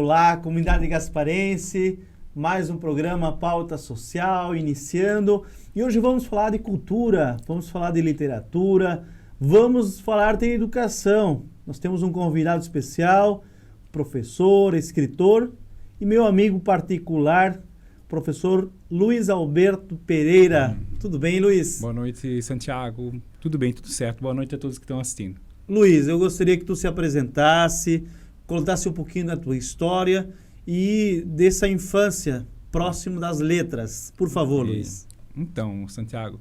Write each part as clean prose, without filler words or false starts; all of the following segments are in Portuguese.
Olá, comunidade gasparense, mais um programa Pauta Social iniciando. E hoje vamos falar de cultura, vamos falar de literatura, vamos falar de educação. Nós temos um convidado especial, professor, escritor e meu amigo particular, professor Luiz Alberto Pereira. Tudo bem, Luiz? Boa noite, Santiago. Tudo bem, tudo certo. Boa noite a todos que estão assistindo. Luiz, eu gostaria que tu se apresentasse, contasse um pouquinho da tua história e dessa infância próximo das letras. Por favor, Luiz. Então, Santiago,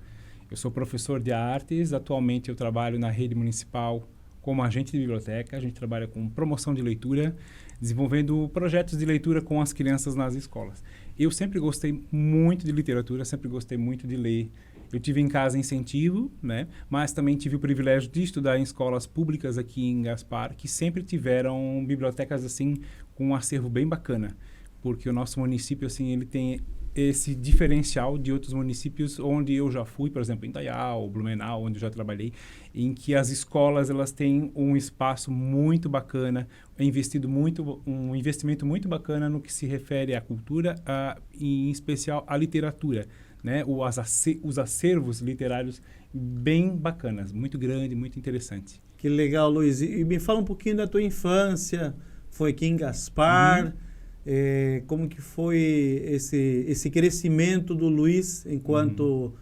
eu sou professor de artes. Atualmente eu trabalho na rede municipal como agente de biblioteca. A gente trabalha com promoção de leitura, desenvolvendo projetos de leitura com as crianças nas escolas. Eu sempre gostei muito de literatura, sempre gostei muito de ler. Eu tive em casa incentivo, né? Mas também tive o privilégio de estudar em escolas públicas aqui em Gaspar, que sempre tiveram bibliotecas assim com um acervo bem bacana, porque o nosso município assim ele tem esse diferencial de outros municípios onde eu já fui, por exemplo, em Indaial, Blumenau, onde eu já trabalhei, em que as escolas elas têm um espaço muito bacana, um investimento muito bacana no que se refere à cultura, em especial à literatura, né? Os acervos literários bem bacanas, muito grande, muito interessante. Que legal, Luiz. E me fala um pouquinho da tua infância, foi aqui em Gaspar, como que foi esse crescimento do Luiz enquanto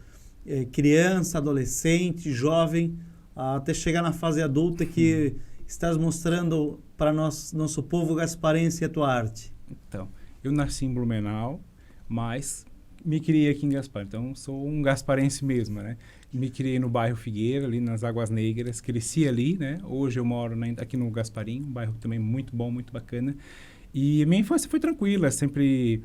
criança, adolescente, jovem, até chegar na fase adulta que estás mostrando para nosso povo gasparense a tua arte. Então, eu nasci em Blumenau, mas me criei aqui em Gaspar, então sou um gasparense mesmo, né? Me criei no bairro Figueira, ali nas Águas Negras, cresci ali, né? Hoje eu moro aqui no Gasparim, um bairro também muito bom, muito bacana. E minha infância foi tranquila, sempre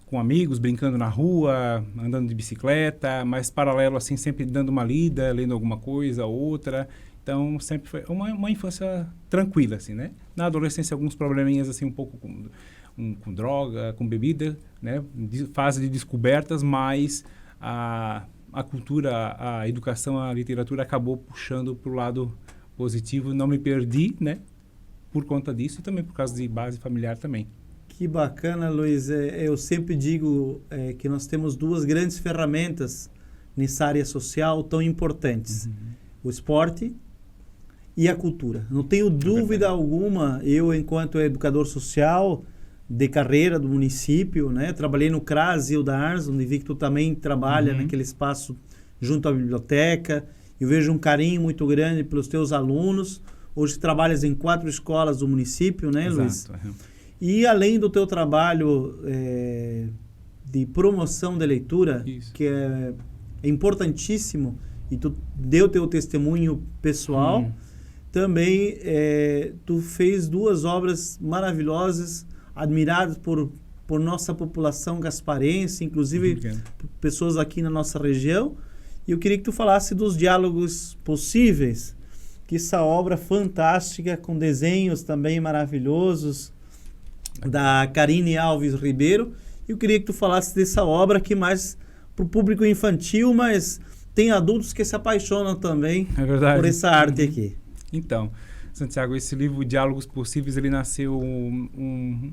com amigos, brincando na rua, andando de bicicleta, mas paralelo assim, sempre dando uma lida, lendo alguma coisa, outra. Então sempre foi uma infância tranquila, assim, né? Na adolescência alguns probleminhas assim um pouco com droga, com bebida, né? Fase de descobertas, mas a cultura, a educação, a literatura acabou puxando para o lado positivo. Não me perdi, né? Por conta disso e também por causa de base familiar também. Que bacana, Luiz. Eu sempre digo que nós temos duas grandes ferramentas nessa área social tão importantes. O esporte e a cultura. Não tenho dúvida alguma, eu enquanto educador social de carreira do município, né? Trabalhei no CRAS e o da Ars, onde vi que tu também trabalha naquele espaço junto à biblioteca. Eu vejo um carinho muito grande pelos teus alunos. Hoje trabalhas em 4 escolas do município, né, Luiz? Exato. E além do teu trabalho de promoção da leitura, que é importantíssimo, e tu deu teu testemunho pessoal, também tu fez 2 obras maravilhosas, admiradas por nossa população gasparense, inclusive pessoas aqui na nossa região. E eu queria que tu falasse dos Diálogos Possíveis, que essa obra fantástica, com desenhos também maravilhosos, da Karine Alves Ribeiro. Eu queria que tu falasse dessa obra que mais para o público infantil, mas tem adultos que se apaixonam também por essa arte aqui. Então, Santiago, esse livro Diálogos Possíveis, ele nasceu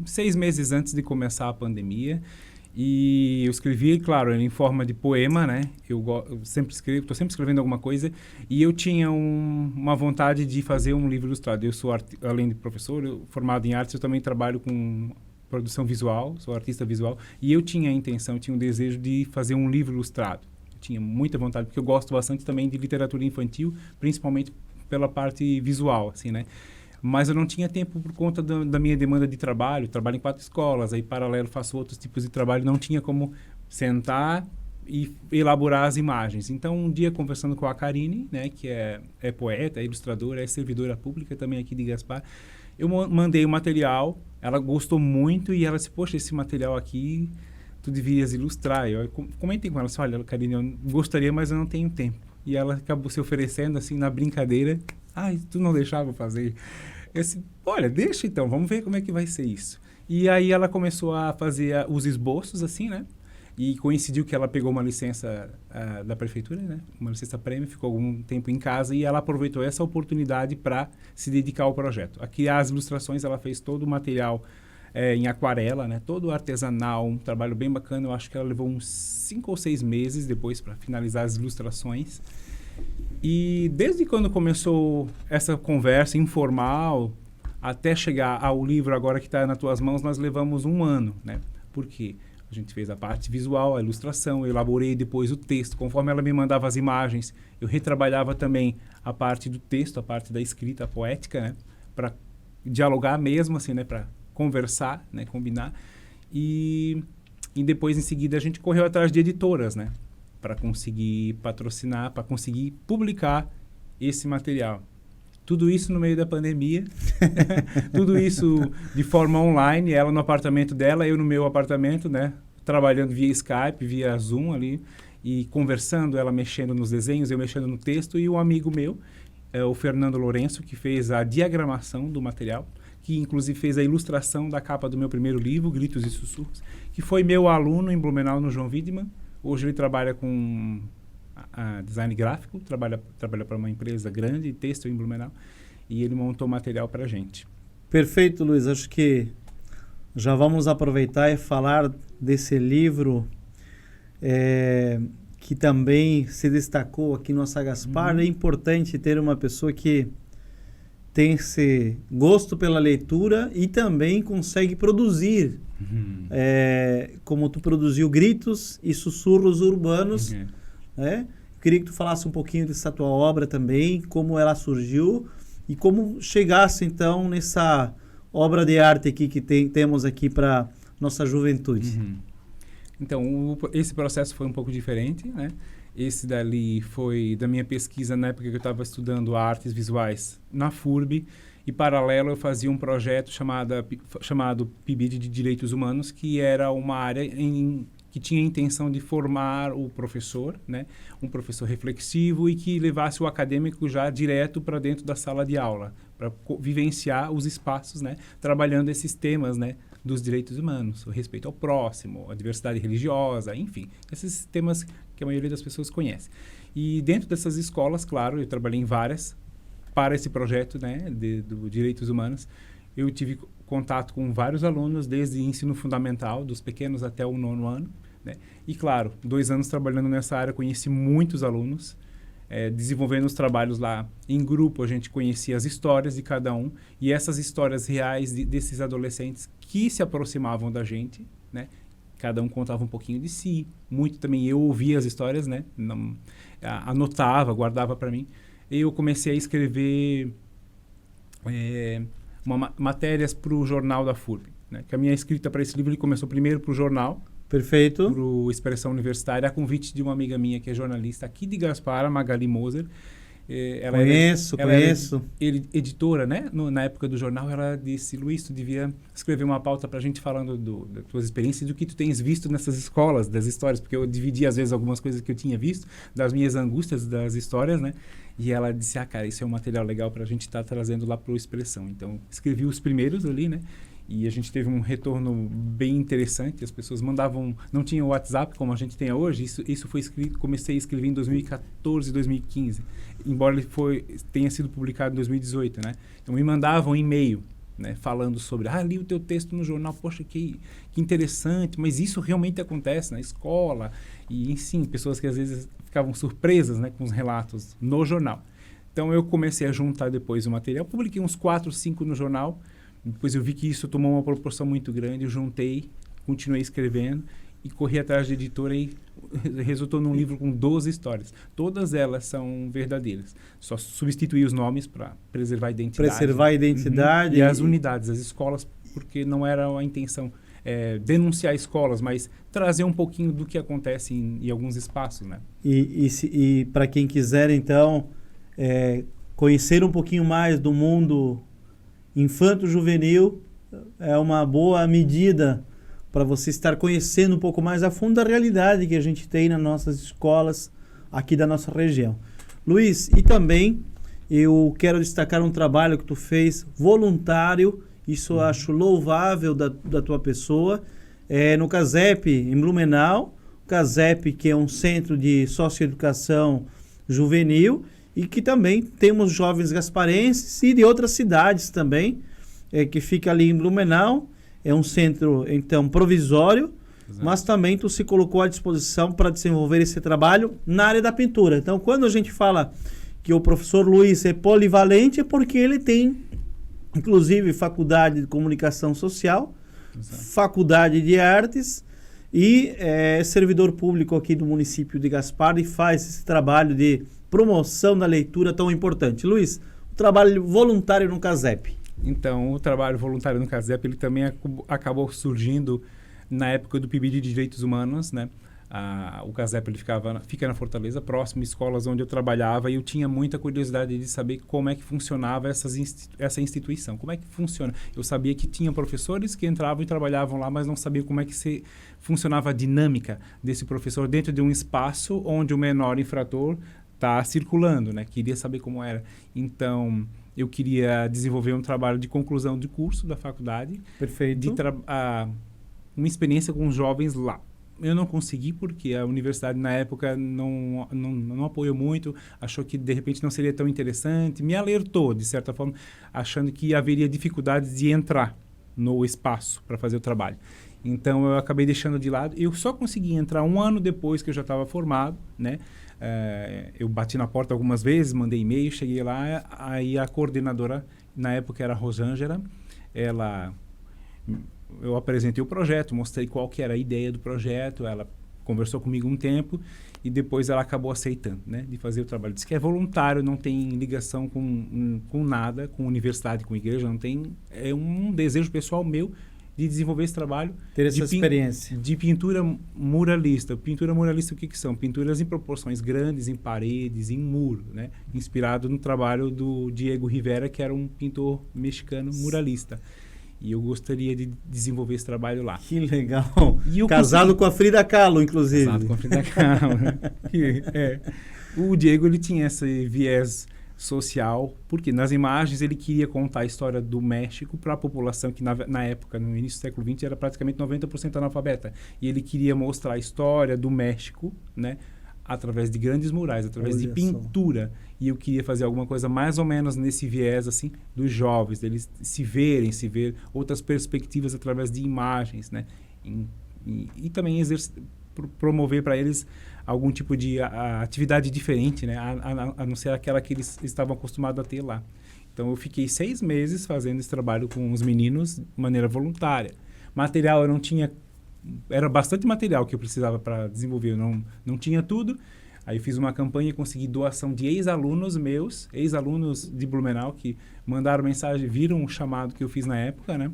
6 meses antes de começar a pandemia. E eu escrevi, claro, em forma de poema, né? Eu sempre escrevo, estou sempre escrevendo alguma coisa. E eu tinha uma vontade de fazer um livro ilustrado. Eu sou, além de professor, formado em artes, eu também trabalho com produção visual, sou artista visual. E eu tinha a intenção, tinha o desejo de fazer um livro ilustrado. Eu tinha muita vontade, porque eu gosto bastante também de literatura infantil, principalmente pela parte visual, assim, né? Mas eu não tinha tempo por conta da minha demanda de trabalho. Trabalho em 4 escolas, aí paralelo faço outros tipos de trabalho. Não tinha como sentar e elaborar as imagens. Então, um dia, conversando com a Karine, né, que é poeta, é ilustradora, é servidora pública também aqui de Gaspar, eu mandei o material, ela gostou muito e ela disse, poxa, esse material aqui, tu devias ilustrar. Eu comentei com ela, disse, olha, Karine, eu gostaria, mas eu não tenho tempo. E ela acabou se oferecendo, assim, na brincadeira, tu não deixava fazer? Eu disse, olha, deixa então, vamos ver como é que vai ser isso. E aí ela começou a fazer os esboços, assim, né? E coincidiu que ela pegou uma licença da prefeitura, né? Uma licença prêmio, ficou algum tempo em casa e ela aproveitou essa oportunidade para se dedicar ao projeto. A criar as ilustrações, ela fez todo o material em aquarela, né? Todo artesanal, um trabalho bem bacana. Eu acho que ela levou uns 5 ou 6 meses depois para finalizar as ilustrações. E desde quando começou essa conversa informal, até chegar ao livro agora que está nas tuas mãos, nós levamos 1 ano, né? Por quê? A gente fez a parte visual, a ilustração, eu elaborei depois o texto. Conforme ela me mandava as imagens, eu retrabalhava também a parte do texto, a parte da escrita poética, né? Para dialogar mesmo, assim, né? Para conversar, né? Combinar. E depois, em seguida, a gente correu atrás de editoras, né? Para conseguir patrocinar, para conseguir publicar esse material. Tudo isso no meio da pandemia, tudo isso de forma online, ela no apartamento dela, eu no meu apartamento, né? Trabalhando via Skype, via Zoom ali, e conversando, ela mexendo nos desenhos, eu mexendo no texto, e um amigo meu, o Fernando Lourenço, que fez a diagramação do material, que inclusive fez a ilustração da capa do meu primeiro livro, Gritos e Sussurros, que foi meu aluno em Blumenau, no João Wiedemann. Hoje ele trabalha com design gráfico, trabalha para uma empresa grande, têxtil em Blumenau, e ele montou material para a gente. Perfeito, Luiz. Acho que já vamos aproveitar e falar desse livro que também se destacou aqui no Sagaspar. É importante ter uma pessoa que tem esse gosto pela leitura e também consegue produzir, como tu produziu Gritos e Sussurros Urbanos, né? Queria que tu falasse um pouquinho dessa tua obra também, como ela surgiu e como chegasse então nessa obra de arte aqui que temos aqui para nossa juventude. Então, esse processo foi um pouco diferente, né? Esse dali foi da minha pesquisa na época que eu estava estudando artes visuais na FURB, e paralelo eu fazia um projeto chamado PIBID de Direitos Humanos, que era uma área que tinha a intenção de formar o professor, né? Um professor reflexivo e que levasse o acadêmico já direto para dentro da sala de aula, para vivenciar os espaços, né? Trabalhando esses temas, né? Dos direitos humanos, o respeito ao próximo, a diversidade religiosa, enfim, esses temas que a maioria das pessoas conhece. E dentro dessas escolas, claro, eu trabalhei em várias para esse projeto, né? Do direitos humanos. Eu tive contato com vários alunos, desde ensino fundamental, dos pequenos até o 9º ano, né? E, claro, 2 anos trabalhando nessa área, conheci muitos alunos, desenvolvendo os trabalhos lá em grupo. A gente conhecia as histórias de cada um, e essas histórias reais desses adolescentes que se aproximavam da gente, né? Cada um contava um pouquinho de si, muito também eu ouvia as histórias, né? Anotava, guardava para mim. Eu comecei a escrever matérias para o jornal da FURB, né? Que a minha escrita para esse livro começou primeiro para o jornal. Perfeito. Para o Expressão Universitária, a convite de uma amiga minha que é jornalista aqui de Gaspar, a Magali Moser. Ela conheço. Era editora, né? Na época do jornal, ela disse: Luiz, tu devia escrever uma pauta para a gente falando das tuas experiências e do que tu tens visto nessas escolas, das histórias, porque eu dividi às vezes algumas coisas que eu tinha visto, das minhas angústias das histórias, né? E ela disse: cara, isso é um material legal para a gente estar trazendo lá para o Expressão. Então, escrevi os primeiros ali, né? E a gente teve um retorno bem interessante. As pessoas mandavam... Não tinha o WhatsApp como a gente tem hoje. Isso foi escrito... Comecei a escrever em 2014, 2015. Embora ele tenha sido publicado em 2018, né? Então, me mandavam um e-mail, né? Falando sobre... li o teu texto no jornal. Poxa, que interessante. Mas isso realmente acontece na escola. E, enfim, pessoas que às vezes ficavam surpresas, né? Com os relatos no jornal. Então, eu comecei a juntar depois o material. Publiquei uns 4, 5 no jornal. Depois eu vi que isso tomou uma proporção muito grande, eu juntei, continuei escrevendo e corri atrás de editora e resultou num livro com 12 histórias. Todas elas são verdadeiras. Só substituí os nomes para preservar a identidade. Preservar a identidade. E as unidades, as escolas, porque não era a intenção denunciar escolas, mas trazer um pouquinho do que acontece em alguns espaços, né? E para quem quiser, então, conhecer um pouquinho mais do mundo infanto-juvenil, é uma boa medida para você estar conhecendo um pouco mais a fundo a realidade que a gente tem nas nossas escolas aqui da nossa região. Luiz, e também eu quero destacar um trabalho que tu fez voluntário, isso eu acho louvável da tua pessoa, no CASEP, em Blumenau. O CASEP, que é um centro de socioeducação juvenil, e que também temos jovens gasparenses e de outras cidades também, que fica ali em Blumenau. é um centro, então, provisório, Exato. mas também tu se colocou à disposição para desenvolver esse trabalho na área da pintura. Então, quando a gente fala que o professor Luiz é polivalente, é porque ele tem, inclusive, faculdade de comunicação social, Exato. faculdade de artes e é servidor público aqui do município de Gaspar e faz esse trabalho de promoção da leitura tão importante. Luiz, o trabalho voluntário no CASEP. Então, o trabalho voluntário no CASEP, ele também acabou surgindo na época do PIB de Direitos Humanos, né? O CASEP ele fica na Fortaleza, próximo às escolas onde eu trabalhava, e eu tinha muita curiosidade de saber como é que funcionava essa instituição, como é que funciona. Eu sabia que tinha professores que entravam e trabalhavam lá, mas não sabia como é que funcionava a dinâmica desse professor dentro de um espaço onde o menor infrator está circulando, né? Queria saber como era. Então, eu queria desenvolver um trabalho de conclusão de curso da faculdade. Perfeito. Uma experiência com os jovens lá. Eu não consegui porque a universidade na época não apoiou muito, achou que de repente não seria tão interessante, me alertou de certa forma, achando que haveria dificuldades de entrar no espaço para fazer o trabalho. Então eu acabei deixando de lado. Eu só consegui entrar 1 ano depois que eu já estava formado, né? Eu bati na porta algumas vezes, mandei e-mail, cheguei lá, aí a coordenadora, na época era a Rosângela, eu apresentei o projeto, mostrei qual que era a ideia do projeto, ela conversou comigo um tempo e depois ela acabou aceitando, né, de fazer o trabalho. Disse que é voluntário, não tem ligação com nada, com universidade, com igreja, não tem, é um desejo pessoal meu de desenvolver esse trabalho. Ter essa experiência. De pintura muralista. Pintura muralista, o que são? Pinturas em proporções grandes, em paredes, em muro, né? Inspirado no trabalho do Diego Rivera, que era um pintor mexicano muralista. E eu gostaria de desenvolver esse trabalho lá. Que legal. Casado com a Frida Kahlo, inclusive. Casado com a Frida Kahlo. O Diego, ele tinha esse viés social, porque nas imagens ele queria contar a história do México para a população que na época, no início do século XX, era praticamente 90% analfabeta. E ele queria mostrar a história do México, né, através de grandes murais, através de pintura. E eu queria fazer alguma coisa mais ou menos nesse viés assim dos jovens, deles se ver outras perspectivas através de imagens, né? E também promover para eles algum tipo de atividade diferente, né? A não ser aquela que eles estavam acostumados a ter lá. Então, eu fiquei 6 meses fazendo esse trabalho com os meninos de maneira voluntária. Material eu não tinha... Era bastante material que eu precisava para desenvolver. Eu não tinha tudo. Aí, fiz uma campanha e consegui doação de ex-alunos meus, ex-alunos de Blumenau, que mandaram mensagem, viram o chamado que eu fiz na época, né?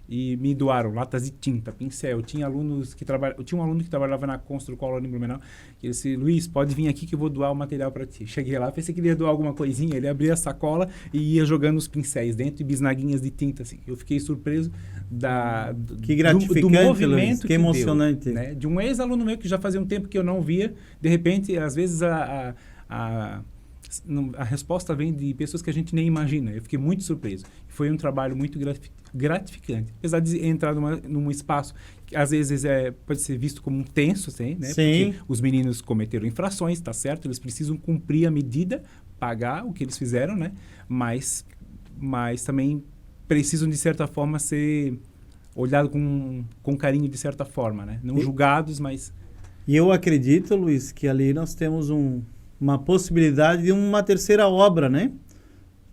E me doaram latas de tinta, pincel. Eu tinha um aluno que trabalhava na Construcola em Blumenau, que ele disse: Luiz, pode vir aqui que eu vou doar o material para ti. Cheguei lá, pensei que ele ia doar alguma coisinha, ele abria a sacola e ia jogando os pincéis dentro e bisnaguinhas de tinta, assim. Eu fiquei surpreso que gratificante, do movimento, que emocionante. Deu, né? De um ex-aluno meu que já fazia um tempo que eu não via, de repente, às vezes a resposta vem de pessoas que a gente nem imagina. Eu fiquei muito surpreso. Foi um trabalho muito gratificante. Apesar de entrar num espaço que às vezes pode ser visto como um tenso, assim, né? Sim. Porque os meninos cometeram infrações, tá certo? Eles precisam cumprir a medida, pagar o que eles fizeram, né? Mas também precisam, de certa forma, ser olhados com carinho, de certa forma, né? Não julgados, mas... E eu acredito, Luiz, que ali nós temos uma possibilidade de uma terceira obra, né?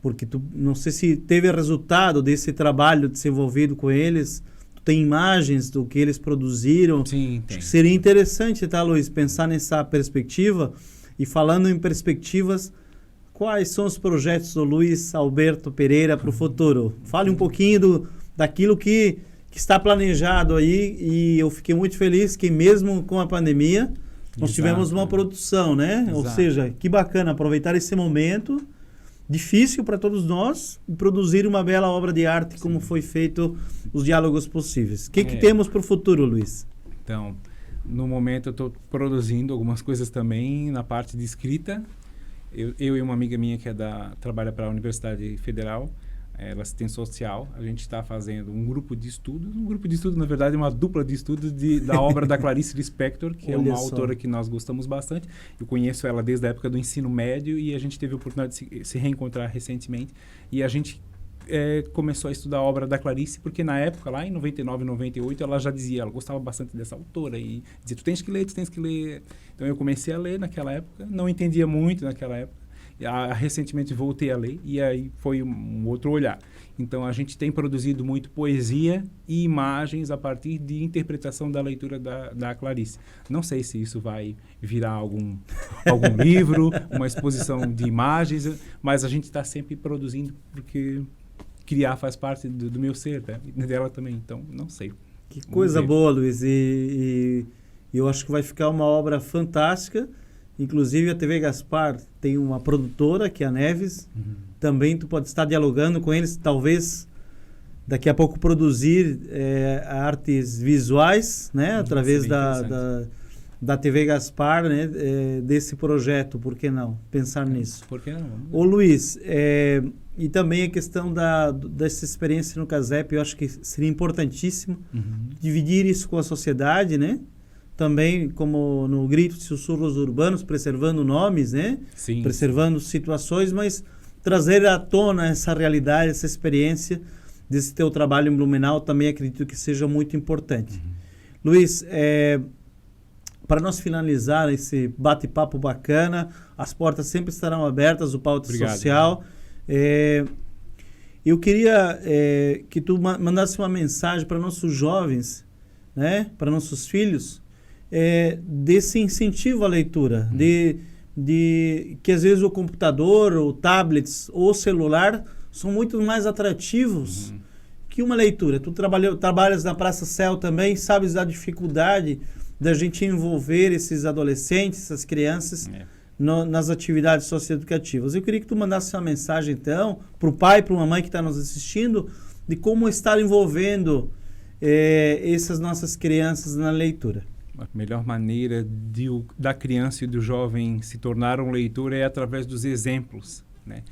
Porque tu não sei se teve resultado desse trabalho desenvolvido com eles, tu tem imagens do que eles produziram. Sim, tem. Acho que seria interessante, tá, Luiz, pensar nessa perspectiva. E falando em perspectivas, quais são os projetos do Luiz Alberto Pereira para o futuro? Fale um pouquinho daquilo que está planejado aí, e eu fiquei muito feliz que mesmo com a pandemia nós tivemos uma produção, né? Exato. Ou seja, que bacana aproveitar esse momento difícil para todos nós e produzir uma bela obra de arte. Sim. Como foi feito os Diálogos Possíveis. O que temos para o futuro, Luiz? Então, no momento eu estou produzindo algumas coisas também na parte de escrita. Eu e uma amiga minha que trabalha para a Universidade Federal, ela é assistente social, a gente está fazendo um grupo de estudos. Um grupo de estudos, na verdade, é uma dupla de estudos da obra da Clarice Lispector, que é uma autora que nós gostamos bastante. Eu conheço ela desde a época do ensino médio e a gente teve a oportunidade de se reencontrar recentemente. E a gente começou a estudar a obra da Clarice, porque na época, lá em 99, 98, ela já dizia, ela gostava bastante dessa autora e dizia, tu tens que ler. Então eu comecei a ler naquela época, não entendia muito naquela época. Recentemente voltei a ler e aí foi um outro olhar. Então a gente tem produzido muito poesia e imagens a partir de interpretação da leitura da Clarice. Não sei se isso vai virar algum livro, uma exposição de imagens, mas a gente está sempre produzindo porque criar faz parte do meu ser, tá? E dela também, então não sei. Que coisa boa, Luiz, e eu acho que vai ficar uma obra fantástica. Inclusive a TV Gaspar tem uma produtora, que é a Neves. Também tu pode estar dialogando com eles, talvez daqui a pouco produzir artes visuais, né? Através da TV Gaspar, né? Desse projeto, por que não? Pensar nisso. Por que não? Ô Luiz, e também a questão dessa experiência no Casep, eu acho que seria importantíssimo dividir isso com a sociedade, né? Também, como no Gritos e Sussurros Urbanos, preservando nomes, né? Sim. Preservando situações, mas trazer à tona essa realidade, essa experiência desse teu trabalho em Blumenau, também acredito que seja muito importante. Luiz, para nós finalizar esse bate-papo bacana, as portas sempre estarão abertas, o Pauta Social. Eu queria que tu mandasse uma mensagem para nossos jovens, né? Para nossos filhos, desse incentivo à leitura, de que às vezes o computador, o tablets ou o celular são muito mais atrativos que uma leitura. Tu trabalhas na Praça Céu também, sabes da dificuldade da gente envolver esses adolescentes, essas crianças nas atividades socioeducativas. Eu queria que tu mandasse uma mensagem, então, para o pai, para uma mãe que está nos assistindo, de como estar envolvendo essas nossas crianças na leitura. A melhor maneira da criança e do jovem se tornar um leitor é através dos exemplos, né?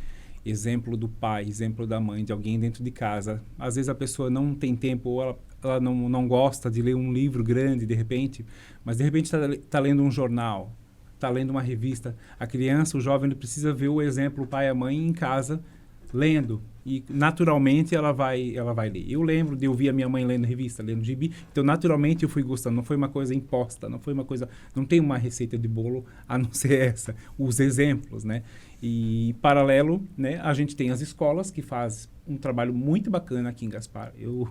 Exemplo do pai, exemplo da mãe, de alguém dentro de casa. Às vezes a pessoa não tem tempo ou ela não gosta de ler um livro grande, de repente, mas de repente está lendo um jornal, está lendo uma revista. A criança, o jovem, precisa ver o exemplo, o pai e a mãe em casa, lendo. E naturalmente ela vai ler. Eu lembro de ouvir a minha mãe lendo revista, lendo gibi, então naturalmente eu fui gostando, não foi uma coisa imposta, não tem uma receita de bolo a não ser essa, os exemplos, né? E paralelo, né, a gente tem as escolas que fazem um trabalho muito bacana aqui em Gaspar. Eu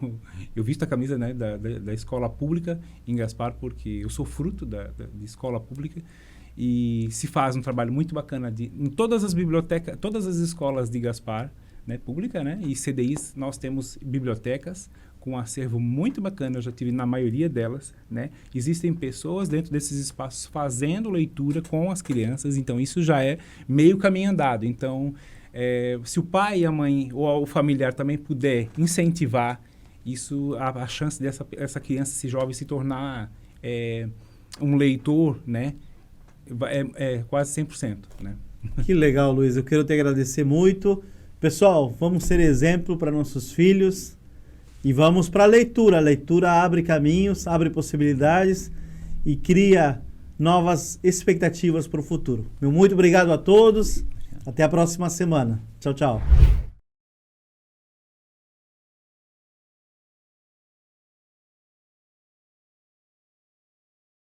visto a camisa, né, da escola pública em Gaspar porque eu sou fruto de escola pública. E se faz um trabalho muito bacana em todas as bibliotecas, todas as escolas de Gaspar, né, pública, né, e CDIs, nós temos bibliotecas com um acervo muito bacana, eu já tive na maioria delas, né, existem pessoas dentro desses espaços fazendo leitura com as crianças, então isso já é meio caminho andado. Então, se o pai e a mãe ou o familiar também puder incentivar isso, a chance dessa criança, esse jovem se tornar um leitor, né, é quase 100%, né? Que legal, Luiz. Eu quero te agradecer muito. Pessoal, vamos ser exemplo para nossos filhos e vamos para a leitura. A leitura abre caminhos, abre possibilidades e cria novas expectativas para o futuro. Meu muito obrigado a todos. Até a próxima semana. Tchau, tchau.